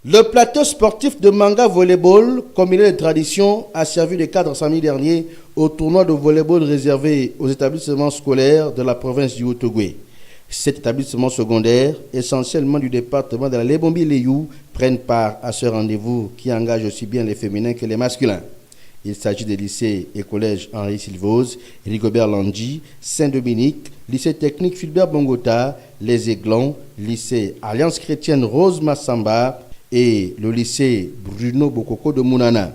Le plateau sportif de Manga Volleyball, combiné de tradition, a servi de cadre samedi dernier au tournoi de volleyball réservé aux établissements scolaires de la province du Haut-Ogooué. Cet établissement secondaire, essentiellement du département de la Lebombie-Léyou, prennent part à ce rendez-vous qui engage aussi bien les féminins que les masculins. Il s'agit des lycées et collèges Henri Silvose, Rigobert Landji, Saint-Dominique, lycée technique Fulbert Bongota, les Aiglons, lycée Alliance chrétienne Rose Massamba et le lycée Bruno Bokoko de Mounana.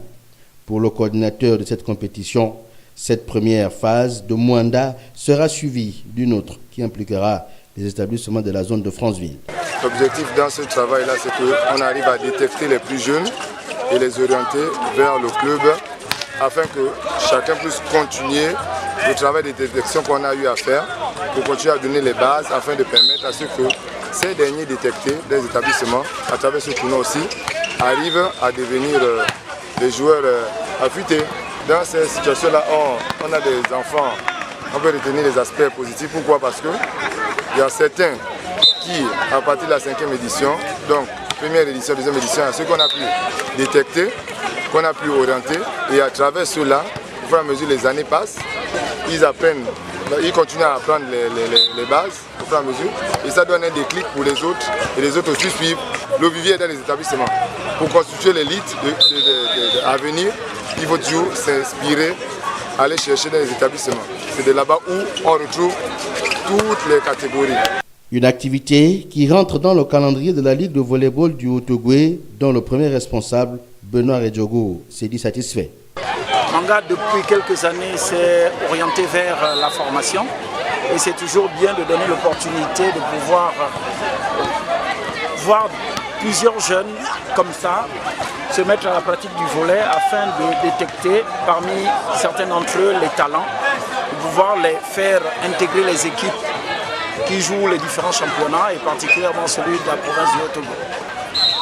Pour le coordinateur de cette compétition, cette première phase de Mwanda sera suivie d'une autre qui impliquera les établissements de la zone de Franceville. L'objectif dans ce travail-là, c'est qu'on arrive à détecter les plus jeunes et les orienter vers le club afin que chacun puisse continuer le travail de détection qu'on a eu à faire pour continuer à donner les bases afin de permettre à ce que ces derniers détectés des établissements, à travers ce tournoi aussi, arrivent à devenir des joueurs affûtés. Dans ces situations-là, on a des enfants, on peut retenir les aspects positifs. Pourquoi? Parce qu'il y a certains qui, à partir de la 5e édition, donc première édition, deuxième édition, ceux qu'on a pu détecter, qu'on a pu orienter, et à travers cela, au fur et à mesure les années passent, ils apprennent, ils continuent à apprendre les bases au fur et à mesure, et ça donne un déclic pour les autres, et les autres aussi suivent le vivier dans les établissements. Pour constituer l'élite à venir, il faut toujours s'inspirer, aller chercher dans les établissements. C'est de là-bas où on retrouve toutes les catégories. Une activité qui rentre dans le calendrier de la Ligue de volleyball du Haut-Ogooué, dont le premier responsable, Benoît Redjogo, s'est dit satisfait. Manga, depuis quelques années, s'est orienté vers la formation et c'est toujours bien de donner l'opportunité de pouvoir voir plusieurs jeunes comme ça se mettre à la pratique du volley afin de détecter parmi certains d'entre eux les talents, de pouvoir les faire intégrer les équipes qui jouent les différents championnats et particulièrement celui de la province du Haut-Ogooué.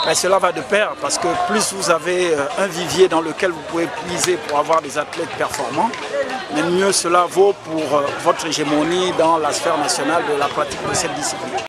Mais cela va de pair parce que plus vous avez un vivier dans lequel vous pouvez puiser pour avoir des athlètes performants, mais mieux cela vaut pour votre hégémonie dans la sphère nationale de la pratique de cette discipline.